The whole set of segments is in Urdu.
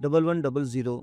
1100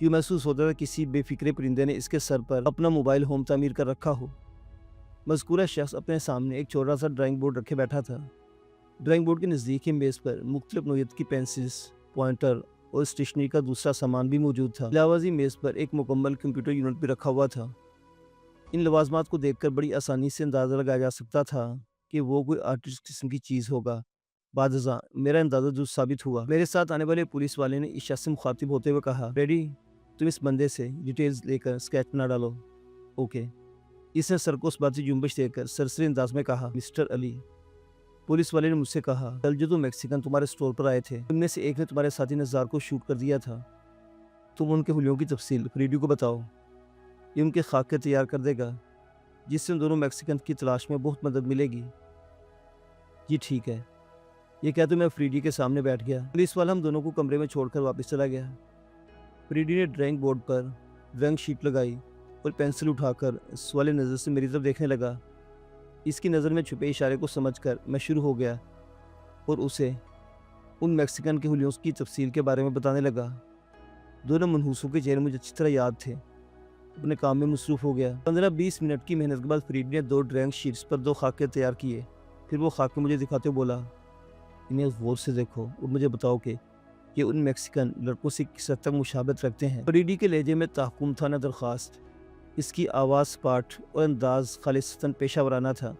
یوں محسوس ہوتا تھا کسی بے فکرے پرندے نے اس کے سر پر اپنا موبائل ہوم تعمیر کر رکھا ہو۔ مذکورہ شخص اپنے سامنے ایک چھوٹا سا ڈرائنگ بورڈ رکھے بیٹھا تھا۔ ڈرائنگ بورڈ کے نزدیک ہی میز پر مختلف نوعیت کی پینسلز، پوائنٹر اور اسٹیشنری کا دوسرا سامان بھی موجود تھا۔ علاوہ ازیں میز پر ایک مکمل کمپیوٹر یونٹ بھی رکھا ہوا تھا۔ ان لوازمات کو دیکھ کر بڑی آسانی سے اندازہ لگایا جا سکتا تھا کہ وہ کوئی آرٹسٹ قسم کی چیز ہوگا۔ بعد ازاں میرا اندازہ درست ثابت ہوا۔ میرے ساتھ آنے والے پولیس والے نے اس شخص سے مخاطب ہوتے ہوئے کہا، ریڈی، تم اس بندے سے ڈیٹیلز لے کر اسکیچ بنا ڈالو۔ اوکے۔ اس نے سر کو اس بات سے جنبش دے کر سرسری انداز میں کہا، مسٹر علی۔ پولیس والے نے مجھ سے کہا، کل جو دو میکسیکن تمہارے اسٹور پر آئے تھے ان میں سے ایک نے تمہارے ساتھی نزار کو شوٹ کر دیا تھا۔ تم ان کے حلیوں کی تفصیل فریڈی کو بتاؤ، یہ ان کے خاکے تیار کر دے گا جس سے ان دونوں میکسیکن کی تلاش میں بہت مدد ملے گی۔ جی ٹھیک ہے۔ یہ کہتے میں فریڈی کے سامنے بیٹھ گیا۔ پولیس والا ہم دونوں کو کمرے میں چھوڑ کر واپس چلا گیا۔ فریڈی نے ڈرائنگ بورڈ پر ڈرائنگ شیٹ لگائی اور پینسل اٹھا کر سوال نظر سے میری طرف دیکھنے لگا۔ اس کی نظر میں چھپے اشارے کو سمجھ کر میں شروع ہو گیا اور اسے ان میکسیکن کے حلیوں کی تفصیل کے بارے میں بتانے لگا۔ دونوں منحوسوں کے چہرے مجھے اچھی طرح یاد تھے۔ اپنے کام میں مصروف ہو گیا۔ 15-20 منٹ کی محنت کے بعد فریڈی نے 2 ڈرائنگ شیٹس پر 2 خاکے تیار کیے۔ پھر وہ خاکے مجھے دکھاتے ہوئے بولا، انہیں غور سے دیکھو اور مجھے بتاؤ کہ یہ ان میکسیکن لڑکوں سے کس حد تک مشابہت رکھتے ہیں۔ فریڈی کے لہجے میں تحکم تھا نہ درخواست۔ اس کی آواز پاٹ اور انداز خالصتاً پیشہ ورانہ تھا،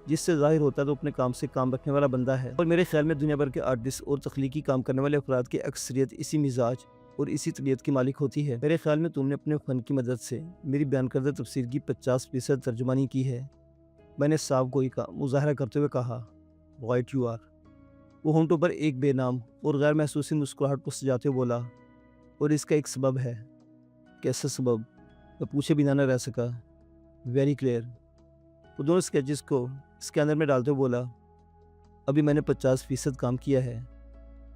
جس سے ظاہر ہوتا تو اپنے کام سے کام رکھنے والا بندہ ہے۔ اور میرے خیال میں دنیا بھر کے آرٹسٹ اور تخلیقی کام کرنے والے افراد کی اکثریت اسی مزاج اور اسی طبیعت کی مالک ہوتی ہے۔ میرے خیال میں تم نے اپنے فن کی مدد سے میری بیان کردہ تفسیر کی 50% ترجمانی کی ہے۔ میں نے صاف گوئی کا مظاہرہ کرتے ہوئے کہا، رائٹ یو آر۔ وہ ہونٹوں پر ایک بے نام اور غیر محسوسی مسکراہٹ کو سجاتے ہوئے بولا، اور اس کا ایک سبب ہے۔ کیسا سبب؟ میں پوچھے بنا نہ رہ سکا۔ Very clear. وہ دونوں اسکیچز کو اسکینر میں ڈالتے ہوئے بولا، ابھی میں نے 50% کام کیا ہے،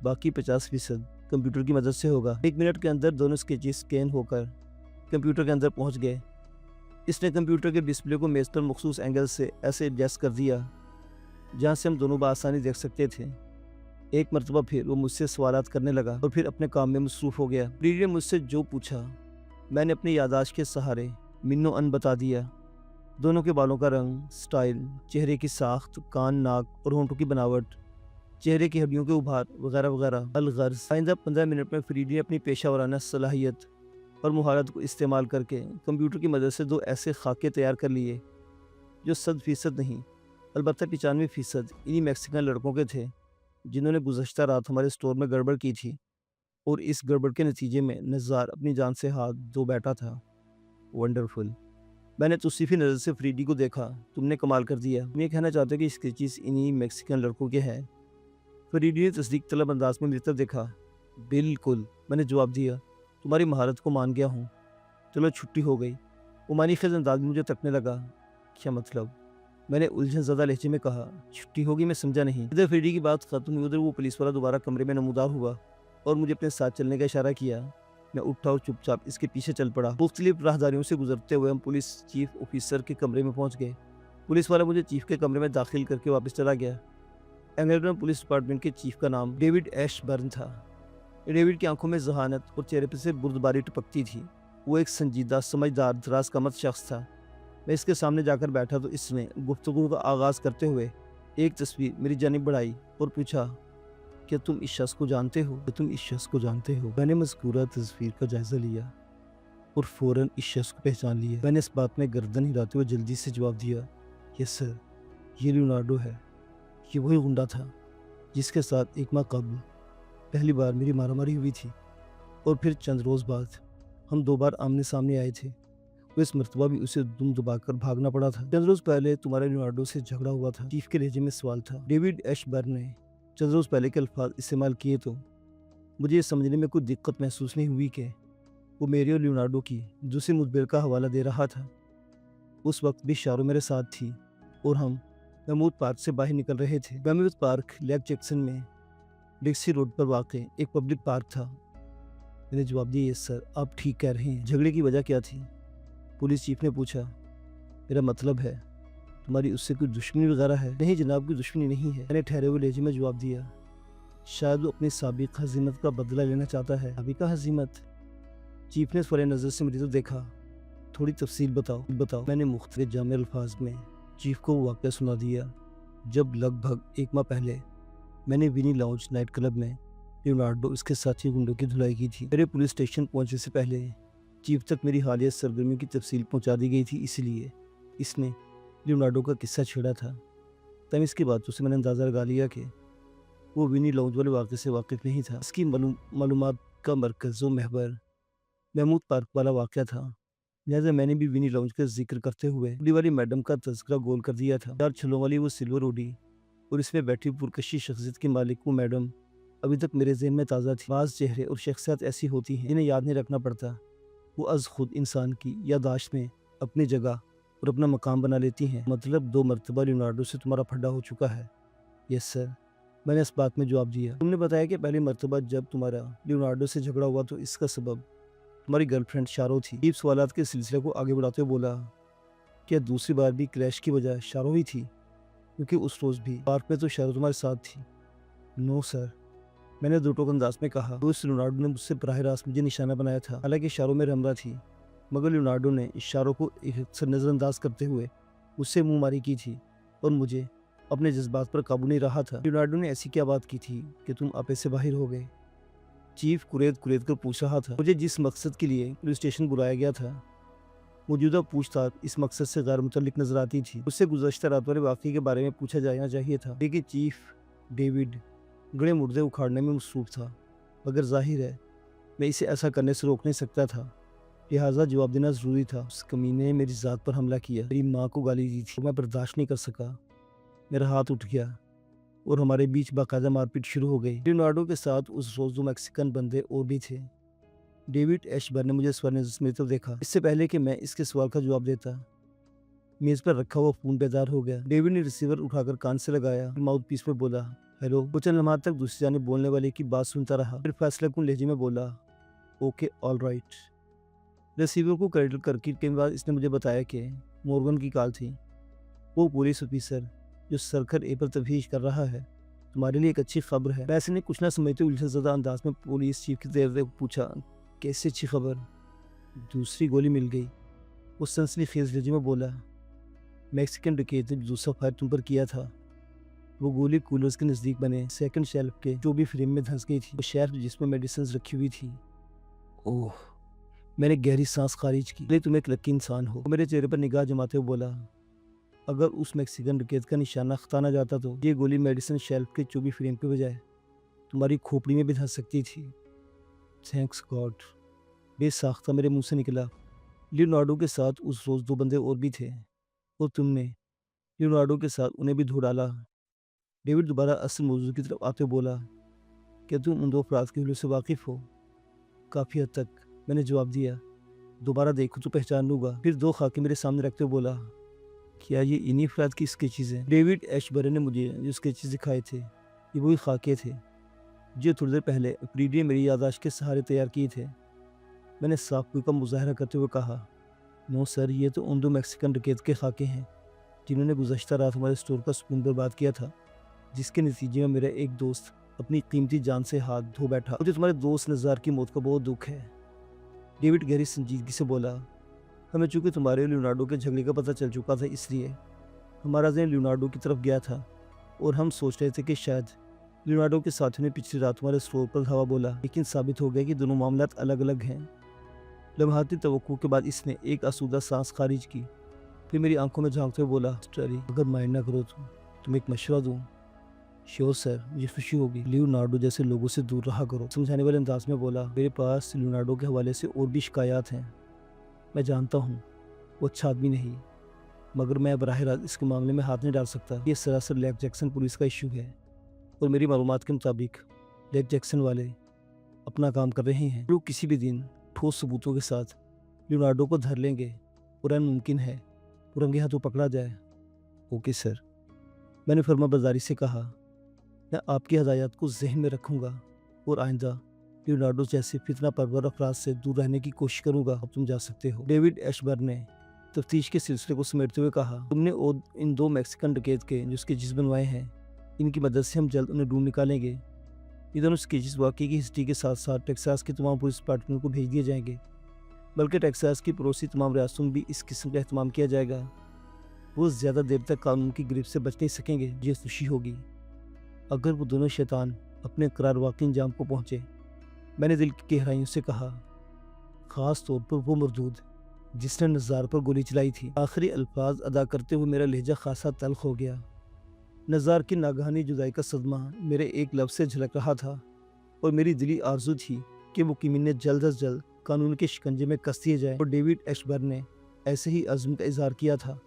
باقی 50% کمپیوٹر کی مدد سے ہوگا۔ 1 منٹ کے اندر دونوں اسکیچز اسکین ہو کر کمپیوٹر کے اندر پہنچ گئے۔ اس نے کمپیوٹر کے ڈسپلے کو میز پر مخصوص اینگل سے ایسے ایڈجسٹ کر دیا جہاں سے ہم دونوں بآسانی دیکھ سکتے تھے۔ ایک مرتبہ پھر وہ مجھ سے سوالات کرنے لگا اور پھر اپنے کام میں مصروف ہو گیا۔ فریڈی نے مجھ سے جو پوچھا میں نے اپنی یادداشت کے سہارے منو ان بتا دیا۔ دونوں کے بالوں کا رنگ، سٹائل، چہرے کی ساخت، کان، ناک اور ہونٹوں کی بناوٹ، چہرے کی ہڈیوں کے ابھار وغیرہ وغیرہ۔ الغرض آئندہ 15 منٹ میں فریڈی نے اپنی پیشہ ورانہ صلاحیت اور مہارت کو استعمال کر کے کمپیوٹر کی مدد سے 2 ایسے خاکے تیار کر لیے جو 100% نہیں، البتہ 95% انہی میکسیکن لڑکوں کے تھے جنہوں نے گزشتہ رات ہمارے اسٹور میں گڑبڑ کی تھی، اور اس گڑبڑ کے نتیجے میں نزار اپنی جان سے ہاتھ دھو بیٹھا تھا۔ ونڈرفل۔ میں نے توصیفی نظر سے فریڈی کو دیکھا۔ تم نے کمال کر دیا۔ تم یہ کہنا چاہتے ہو کہ اسکیچز انہی میکسیکن لڑکوں کے ہیں؟ فریڈی نے تصدیق طلب انداز میں میری طرف دیکھا۔ بالکل، میں نے جواب دیا۔ تمہاری مہارت کو مان گیا ہوں۔ چلو چھٹی ہو گئی۔ وہ معنی خیز انداز میں مجھے تکنے لگا۔ کیا مطلب؟ میں نے الجھن زدہ لہجے میں کہا، چھٹی ہوگی؟ میں سمجھا نہیں۔ ادھر فریڈی کی بات ختم ہوئی، ادھر وہ پولیس والا دوبارہ کمرے میں نمودار ہوا اور مجھے اپنے ساتھ چلنے کا اشارہ کیا۔ میں اٹھا اور چپ چاپ اس کے پیچھے چل پڑا۔ مختلف راہداریوں سے گزرتے ہوئے ہم پولیس چیف آفیسر کے کمرے میں پہنچ گئے۔ پولیس والا مجھے چیف کے کمرے میں داخل کر کے واپس چلا گیا۔ انگلینڈ پولیس ڈپارٹمنٹ کے چیف کا نام ڈیوڈ ایش برن تھا۔ ڈیوڈ کی آنکھوں میں ذہانت اور چہرے پہ سے بردباری ٹپکتی تھی۔ وہ ایک سنجیدہ، سمجھدار، دراز قامت شخص تھا۔ میں اس کے سامنے جا کر بیٹھا تو اس نے گفتگو کا آغاز کرتے ہوئے ایک تصویر میری جانب بڑھائی اور پوچھا، کیا تم اس شخص کو جانتے ہو؟ میں نے مذکورہ تصویر کا جائزہ لیا اور فوراً اس شخص کو پہچان لیا۔ میں نے اس بات میں گردن ہلاتے ہوئے جلدی سے جواب دیا، یس سر، یہ لیونارڈو ہے۔ یہ وہی غنڈہ تھا جس کے ساتھ 1 ماہ قبل پہلی بار میری مارا ماری ہوئی تھی، اور پھر چند روز بعد ہم 2 بار آمنے سامنے آئے تھے۔ وہ اس مرتبہ بھی اسے دم دبا کر بھاگنا پڑا تھا۔ چند روز پہلے تمہارے لیونارڈو سے جھگڑا ہوا تھا۔ چیف کے لہجے میں سوال تھا۔ ڈیوڈ ایش برن نے چند روز پہلے کے الفاظ استعمال کیے تو مجھے یہ سمجھنے میں کوئی دقت محسوس نہیں ہوئی کہ وہ میرے اور لیونارڈو کی دوسری مدبر کا حوالہ دے رہا تھا۔ اس وقت بھی شارو میرے ساتھ تھی اور ہم محمود پارک سے باہر نکل رہے تھے۔ محمود پارک لیک جیکسن میں ڈکسی روڈ پر واقع ایک پبلک پارک تھا۔ میں نے جواب دیا، یس سر، آپ ٹھیک کہہ رہے ہیں۔ جھگڑے کی وجہ کیا تھی؟ پولیس چیف نے پوچھا۔ میرا مطلب ہے تمہاری اس سے کوئی دشمنی وغیرہ ہے؟ نہیں جناب، کوئی دشمنی نہیں ہے، میں نے ٹھہرے ہوئے لہجے میں جواب دیا۔ شاید وہ اپنی سابق ہزیمت کا بدلہ لینا چاہتا ہے۔ سابقہ ہزیمت؟ چیف نے سوال نظر سے میری طرف دیکھا. تھوڑی تفصیل بتاؤ. میں نے مختلف جامع الفاظ میں چیف کو وہ واقعہ سنا دیا جب لگ بھگ 1 ماہ پہلے میں نے وینی لاؤنج نائٹ کلب میں لیونارڈو اس کے ساتھی گنڈوں کی دھلائی کی تھی. میرے پولیس اسٹیشن پہنچنے سے پہلے چیف تک میری حالیہ سرگرمیوں کی تفصیل پہنچا دی گئی تھی، اس لیے اس نے لیونارڈو کا قصہ چھیڑا تھا. تب اس کی باتوں سے میں نے اندازہ لگا لیا کہ وہ وینی لاؤنج والے واقعے سے واقف نہیں تھا. اس کی معلومات کا مرکز و محور محمود پارک والا واقعہ تھا، لہٰذا میں نے بھی وینی لاؤنج کا ذکر کرتے ہوئے بلی والی میڈم کا تذکرہ گول کر دیا تھا. 4 چھلوں والی وہ سلور اوڈی اور اس میں بیٹھی پرکشی شخصیت کی مالک وہ میڈم ابھی تک میرے ذہن میں تازہ تھی. بعض چہرے اور شخصیات ایسی ہوتی ہیں جنہیں یاد نہیں رکھنا پڑتا، وہ از خود انسان کی یادداشت میں اپنی جگہ اور اپنا مقام بنا لیتی ہیں. مطلب 2 مرتبہ لیونارڈو سے تمہارا پھڈا ہو چکا ہے؟ یس سر، میں نے اس بات میں جواب دیا. تم نے بتایا کہ پہلی مرتبہ جب تمہارا لیونارڈو سے جھگڑا ہوا تو اس کا سبب تمہاری گرل فرینڈ شارو تھی. چیف سوالات کے سلسلے کو آگے بڑھاتے ہوئے بولا، کیا دوسری بار بھی کریش کی وجہ شارو ہی تھی؟ کیونکہ اس روز بھی پارک میں تو شارو تمہارے ساتھ تھی. نو سر، میں نے دو ٹوک انداز میں کہا. دوست لیونارڈو نے مجھ سے براہ راست مجھے نشانہ بنایا تھا، حالانکہ شارو میرے ہمراہ تھی، مگر لیونارڈو نے اس شارو کو اکثر نظر انداز کرتے ہوئے مجھ سے منہ ماری کی تھی اور مجھے اپنے جذبات پر قابو نہیں رہا تھا. لیونارڈو نے ایسی کیا بات کی تھی کہ تم آپے سے باہر ہو گئے؟ چیف کریت کر پوچھ رہا تھا. مجھے جس مقصد کے لیے پولیس اسٹیشن بلایا گیا تھا، موجودہ پوچھ تاچھ اس مقصد سے غیر متعلق نظر آتی تھی. اس سے گزشتہ رات والے واقعے کے بارے میں پوچھا جانا چاہیے تھا، لیکن چیف ڈیوڈ گڑے مردے اکھاڑنے میں مصروف تھا، مگر ظاہر ہے میں اسے ایسا کرنے سے روک نہیں سکتا تھا، لہٰذا جواب دینا ضروری تھا. اس کمینے نے میری ذات پر حملہ کیا، میری ماں کو گالی دی تھی، میں برداشت نہیں کر سکا. میرا ہاتھ اٹھ گیا اور ہمارے بیچ باقاعدہ مار پیٹ شروع ہو گئی. لیونارڈو کے ساتھ اس روز 2 میکسیکن بندے اور بھی تھے. ڈیوڈ ایشبر نے مجھے سوال نظر سے میری طرف دیکھا. اس سے پہلے کہ میں اس کے سوال کا جواب دیتا، میز پر رکھا ہوا فون بیدار ہو گیا. ڈیوڈ نے ریسیور اٹھا کر کان سے لگایا، ماؤتھ پیس میں بولا ہیلو. کچھ لمحات تک دوسری جانب بولنے والے کی بات سنتا رہا، پھر فیصلہ کن لہجے میں بولا اوکے آل رائٹ. ریسیور کو کریڈٹ کر کے بعد اس نے مجھے بتایا کہ مورگن کی کال تھی. وہ پولیس آفیسر جو سرکھر اے پر تفتیش کر رہا ہے، تمہارے لیے ایک اچھی خبر ہے. ویسے نے کچھ نہ سمجھتے الجھن زدہ انداز میں پولیس چیف کی طرف پوچھا، کیسے اچھی خبر؟ دوسری گولی مل گئی. وہ سنسنی خیز لہجے میں بولا، میکسیکن ڈکیت نے دوسرا فائر تم پر کیا تھا. وہ گولی کولرز کے نزدیک بنے سیکنڈ شیلف کے جو بھی فریم میں دھنس گئی تھی. وہ شیلف جس میں میڈیسنز رکھی ہوئی تھی. اوہ، میں نے گہری سانس خارج کی. تم ایک لکی انسان ہو. میرے چہرے پر نگاہ جماتے ہوئے بولا، اگر اس میکسیکن ڈکیت کا نشانہ خطا نہ جاتا تو یہ گولی میڈیسن شیلف کے چوبی فریم کے بجائے تمہاری کھوپڑی میں بھی دھنس سکتی تھی. تھینکس گاڈ، بے ساختہ میرے منہ سے نکلا. لیونارڈو کے ساتھ اس روز 2 بندے اور بھی تھے اور تم نے لیونارڈو کے ساتھ انہیں بھی دھو ڈالا. ڈیوڈ دوبارہ اصل موضوع کی طرف آتے بولا، کیا تم ان 2 افراد کے حلوں سے واقف ہو؟ کافی حد تک، میں نے جواب دیا. دوبارہ دیکھو تو پہچان لوں گا. پھر 2 خاکے میرے سامنے رکھتے ہوئے بولا، کیا یہ انہی افراد کی اسکیچز ہیں؟ ڈیوڈ ایشبر نے مجھے جو اسکیچز دکھائے تھے یہ وہی خاکے تھے جو تھوڑی دیر پہلے اپریڈی نے میری یادداشت کے سہارے تیار کیے تھے. میں نے صاف کوئی کا مظاہرہ کرتے ہوئے کہا، نو سر، یہ تو ان 2 میکسیکن ڈکیت کے خاکے ہیں جنہوں نے گزشتہ رات ہمارے اسٹور کا سکون برباد کیا تھا، جس کے نتیجے میں میرا ایک دوست اپنی قیمتی جان سے ہاتھ دھو بیٹھا. مجھے تمہارے دوست نزار کی موت کا بہت دکھ ہے. ڈیوڈ گہری سنجیدگی سے بولا، ہمیں چونکہ تمہارے اور لیونارڈو کے جھگڑے کا پتہ چل چکا تھا، اس لیے ہمارا ذہن لیونارڈو کی طرف گیا تھا اور ہم سوچ رہے تھے کہ شاید لیونارڈو کے ساتھیوں نے پچھلی رات ہمارے اسٹور پر دھاوا بولا، لیکن ثابت ہو گیا کہ دونوں معاملات الگ الگ ہیں. لمحاتی توقع کے بعد اس نے ایک آسودہ سانس خارج کی، پھر میری آنکھوں میں جھانکتے ہوئے بولا، اسٹری، اگر مائنڈ نہ کرو تو تم ایک مشورہ دوں. شیور سر، مجھے خوشی ہوگی. لیونارڈو جیسے لوگوں سے دور رہا کرو. سمجھانے والے انداز میں بولا، میرے پاس لیونارڈو کے حوالے سے اور بھی شکایات ہیں. میں جانتا ہوں وہ اچھا آدمی نہیں، مگر میں براہ راست اس کے معاملے میں ہاتھ نہیں ڈال سکتا. یہ سراسر لیک جیکسن پولیس کا ایشو ہے اور میری معلومات کے مطابق لیک جیکسن والے اپنا کام کر رہے ہیں. لوگ کسی بھی دن ٹھوس ثبوتوں کے ساتھ لیونارڈو کو دھر لیں گے اور این ممکن ہے رنگے ہاتھوں پکڑا جائے. اوکے سر، میں نے فرما برداری سے کہا. میں آپ کی ہدایات کو ذہن میں رکھوں گا اور آئندہ لیونارڈو جیسے فتنہ پرور افراد سے دور رہنے کی کوشش کروں گا. اب تم جا سکتے ہو. ڈیوڈ ایشبر نے تفتیش کے سلسلے کو سمیٹتے ہوئے کہا، تم نے ان 2 میکسیکن ڈکیت کے جو اسکیچز بنوائے ہیں، ان کی مدد سے ہم جلد انہیں ڈھونڈ نکالیں گے. یہ دونوں اسکیچز واقعی کی ہسٹری کے ساتھ ساتھ ٹیکساس کے تمام پولیس ڈپارٹمنٹ کو بھیج دیے جائیں گے بلکہ ٹیکساس کی پڑوسی تمام ریاستوں میں بھی اس قسم کا اہتمام کیا جائے گا۔ وہ زیادہ دیر تک قانون کی گرفت سے بچ نہیں سکیں گے۔ مجھے خوشی ہوگی اگر وہ دونوں شیطان اپنے قرار واقعی انجام کو پہنچے، میں نے دل کی گہرائیوں سے کہا، خاص طور پر وہ مردود جس نے نزار پر گولی چلائی تھی۔ آخری الفاظ ادا کرتے ہوئے میرا لہجہ خاصا تلخ ہو گیا۔ نزار کی ناگہانی جدائی کا صدمہ میرے ایک لفظ سے جھلک رہا تھا، اور میری دلی آرزو تھی کہ وہ کمینے جلد از جلد قانون کے شکنجے میں کس دیے جائیں، اور ڈیوڈ ایشبرن نے ایسے ہی عزم کا اظہار کیا تھا۔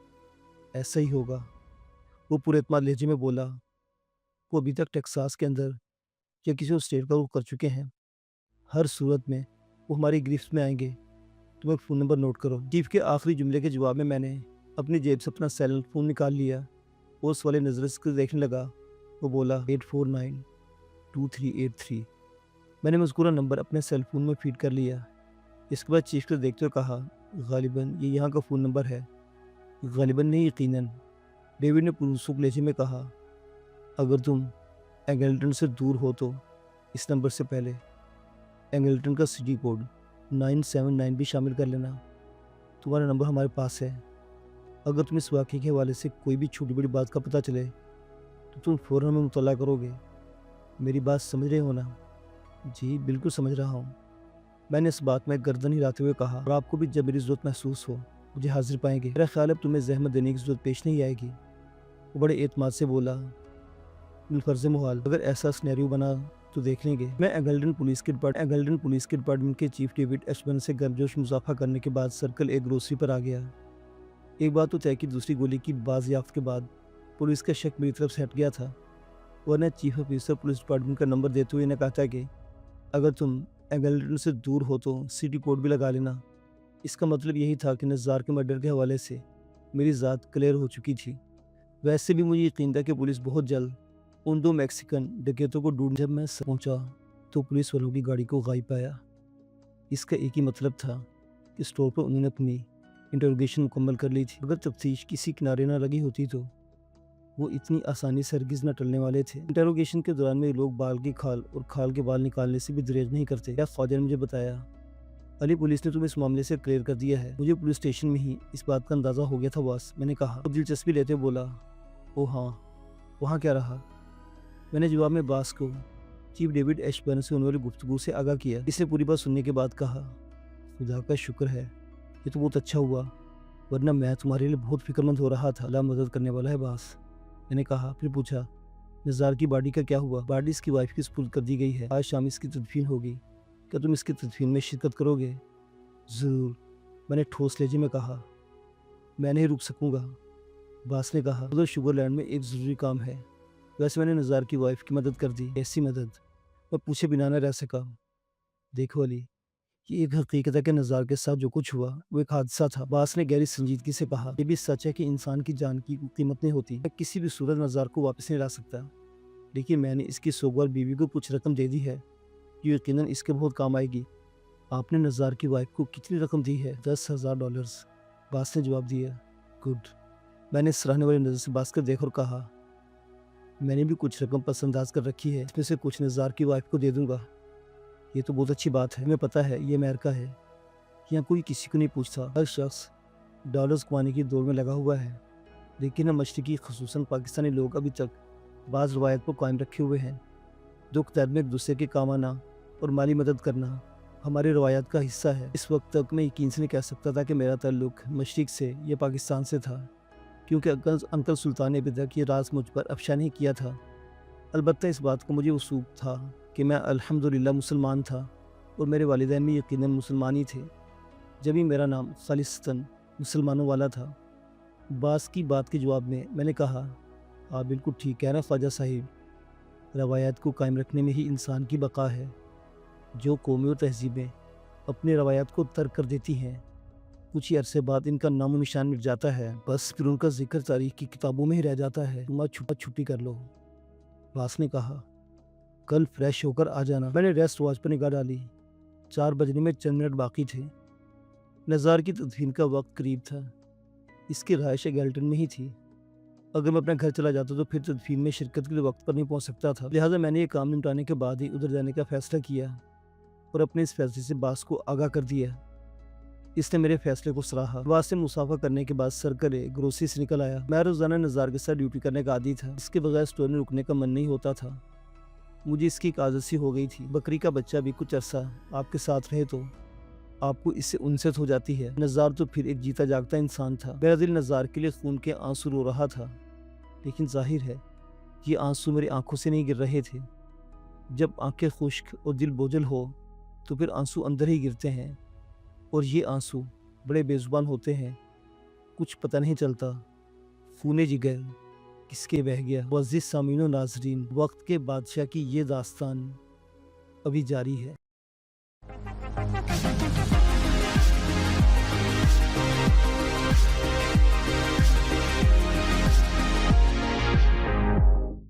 ایسا ہی ہوگا، وہ پورے اعتماد لہجے میں بولا۔ وہ ابھی تک ٹیکساس کے اندر یا کسی اور اسٹیٹ کا رخ کر چکے ہیں۔ ہر صورت میں وہ ہماری گرفت میں آئیں گے۔ تم ایک فون نمبر نوٹ کرو۔ چیف کے آخری جملے کے جواب میں نے اپنی جیب سے اپنا سیل فون نکال لیا اور اس والے نظر سے دیکھنے لگا۔ وہ بولا 849-2383۔ میں نے مذکورہ نمبر اپنے سیل فون میں فیڈ کر لیا۔ اس کے بعد چیف کو دیکھتے ہوئے کہا، غالباً یہ یہاں کا فون نمبر ہے۔ غالباً نہیں، یقیناً، ڈیوڈ نے پرسکون لہجے میں کہا۔ اگر تم اینگلٹن سے دور ہو تو اس نمبر سے پہلے اینگلٹن کا سٹی کوڈ 979 بھی شامل کر لینا۔ تمہارا نمبر ہمارے پاس ہے۔ اگر تم اس واقعے کے حوالے سے کوئی بھی چھوٹی بڑی بات کا پتہ چلے تو تم فوراً ہمیں مطلع کرو گے۔ میری بات سمجھ رہے ہو نا؟ جی بالکل سمجھ رہا ہوں، میں نے اس بات میں گردن ہلاتے ہوئے کہا۔ اور آپ کو بھی جب میری ضرورت محسوس ہو مجھے حاضر پائیں گے۔ میرا خیال ہے اب تمہیں زحمت دینے کی ضرورت پیش نہیں آئے گی۔ وہ بڑے اعتماد سے بولا، بالفرض محال، اگر ایسا سینیریو بنا تو دیکھ لیں گے۔ میں اینگلٹن پولیس کے ڈپارٹمنٹ کے چیف ڈیوڈ ایشبرن سے گرمجوش مصافحہ کرنے کے بعد سرکل ایک گروسری پر آ گیا۔ ایک بات تو طے کی، دوسری گولی کی بازیافت کے بعد پولیس کا شک میری طرف سے ہٹ گیا تھا، ورنہ چیف آفیسر پولیس ڈپارٹمنٹ کا نمبر دیتے ہوئے نے کہا تھا کہ اگر تم اینگلٹن سے دور ہو تو سٹی کوڈ بھی لگا لینا۔ اس کا مطلب یہی تھا کہ نزار کے مرڈر کے حوالے سے میری ذات کلیئر ہو چکی تھی۔ ویسے بھی مجھے یقین تھا کہ پولیس بہت جلد ان دو میکسیکن ڈکیتوں کو ڈھونڈ۔ جب میں پہنچا تو پولیس والوں کی گاڑی کو غائب پایا۔ اس کا ایک ہی مطلب تھا کہ اسٹور پر انہوں نے اپنی انٹروگیشن مکمل کر لی تھی۔ اگر تفتیش کسی کنارے نہ لگی ہوتی تو وہ اتنی آسانی سے ہرگز نہ ٹلنے والے تھے۔ انٹروگیشن کے دوران میں لوگ بال کی کھال اور کھال کے بال نکالنے سے بھی گریز نہیں کرتے۔ یا خواجہ نے مجھے بتایا، علی پولیس نے تمہیں اس معاملے سے کلیئر کر دیا ہے۔ مجھے پولیس اسٹیشن میں ہی اس بات کا اندازہ ہو گیا تھا باس، میں نے کہا۔ وہ دلچسپی لیتے بولا، او ہاں، وہاں کیا رہا؟ میں نے جواب میں باس کو چیف ڈیوڈ ایشبرن سے ہونے والی گفتگو سے آگاہ کیا۔ اس نے پوری بات سننے کے بعد کہا، خدا کا شکر ہے، یہ تو بہت اچھا ہوا، ورنہ میں تمہارے لیے بہت فکر مند ہو رہا تھا۔ اللہ مدد کرنے والا ہے باس، میں نے کہا۔ پھر پوچھا، نزار کی باڈی کا کیا ہوا؟ باڈی اس کی وائف کی سپرد کر دی گئی ہے، آج شام اس کی تدفین ہوگی۔ کیا تم اس کی تدفین میں شرکت کرو گے؟ ضرور، میں نے ٹھوس لہجے میں کہا۔ میں نہیں رک سکوں گا، باس نے کہا۔ ادھر شوگر لینڈ میں ایک ضروری کام ہے۔ ویسے میں نے نزار کی وائف کی مدد کر دی۔ ایسی مدد میں پوچھے بنا نہ رہ سکا۔ دیکھو علی، یہ ایک حقیقت ہے کہ نزار کے ساتھ جو کچھ ہوا وہ ایک حادثہ تھا، باس نے گہری سنجیدگی سے کہا۔ یہ بھی سچ ہے کہ انسان کی جان کی قیمت نہیں ہوتی۔ میں کسی بھی صورت نزار کو واپس نہیں لا سکتا، لیکن میں نے اس کی سوگوار بیوی کو کچھ رقم دے دی ہے جو یقیناً اس کے بہت کام آئے گی۔ آپ نے نزار کی وائف کو کتنی رقم دی ہے؟ $10,000، باس نے جواب دیا۔ گڈ، میں نے سراہنے والی نظر سے باس کو دیکھ اور کہا، میں نے بھی کچھ رقم پس انداز کر رکھی ہے، اس میں سے کچھ نزار کی وائف کو دے دوں گا۔ یہ تو بہت اچھی بات ہے، ہمیں پتہ ہے یہ امریکہ ہے، یہاں کوئی کسی کو نہیں پوچھتا، ہر شخص ڈالرز کمانے کی دوڑ میں لگا ہوا ہے، لیکن ہم مشرقی خصوصاً پاکستانی لوگ ابھی تک بعض روایت کو قائم رکھے ہوئے ہیں۔ دکھ درد میں ایک دوسرے کے کام آنا اور مالی مدد کرنا ہماری روایات کا حصہ ہے۔ اس وقت تک میں یقین سے نہیں کہہ سکتا تھا کہ میرا تعلق مشرق سے یا پاکستان سے تھا، کیونکہ انکل سلطان نے ابھی تک یہ راز مجھ پر افشا نہیں کیا تھا۔ البتہ اس بات کو مجھے وثوق تھا کہ میں الحمدللہ مسلمان تھا، اور میرے والدین بھی یقیناً مسلمان ہی تھے، جبھی میرا نام خالصتاً مسلمانوں والا تھا۔ باس کی بات کے جواب میں نے کہا، آپ بالکل ٹھیک کہہ رہے ہیں خواجہ صاحب، روایات کو قائم رکھنے میں ہی انسان کی بقا ہے۔ جو قومیں اور تہذیبیں اپنی روایات کو ترک کر دیتی ہیں، کچھ ہی عرصے بعد ان کا نام و نشان مٹ جاتا ہے، بس پھر ان کا ذکر تاریخ کی کتابوں میں ہی رہ جاتا ہے۔ تم آج چھٹی کر لو، باس نے کہا، کل فریش ہو کر آ جانا۔ میں نے ریسٹ واچ پر نگاہ ڈالی، 4 بجنے میں چند منٹ باقی تھے۔ نزار کی تدفین کا وقت قریب تھا، اس کی رہائش ایگلٹن میں ہی تھی۔ اگر میں اپنے گھر چلا جاتا تو پھر تدفین میں شرکت کے لیے وقت پر نہیں پہنچ سکتا تھا، لہٰذا میں نے یہ کام نمٹانے کے بعد ہی ادھر جانے کا فیصلہ کیا اور اپنے اس فیصلے سے باس کو آگاہ کر دیا۔ اس نے میرے فیصلے کو سراہا۔ وہاں سے مسافہ کرنے کے بعد سرکرے گروسری سے نکل آیا۔ میں روزانہ نزار کے ساتھ ڈیوٹی کرنے کا عادی تھا، اس کے بغیر اسٹور میں رکنے کا من نہیں ہوتا تھا۔ مجھے اس کی ایک عادت سی ہو گئی تھی، بکری کا بچہ بھی کچھ عرصہ آپ کے ساتھ رہے تو آپ کو اس سے انست ہو جاتی ہے۔ نزار تو پھر ایک جیتا جاگتا انسان تھا۔ میرا دل نزار کے لیے خون کے آنسو رو رہا تھا، لیکن ظاہر ہے یہ آنسو میری آنکھوں سے نہیں گر رہے تھے۔ جب آنکھیں خشک اور دل بوجھل ہو تو پھر آنسو اندر ہی گرتے ہیں، اور یہ آنسو بڑے بے زبان ہوتے ہیں، کچھ پتہ نہیں چلتا خون جگر کس کے بہہ گیا۔ معزز سامعین و ناظرین، وقت کے بادشاہ کی یہ داستان ابھی جاری ہے۔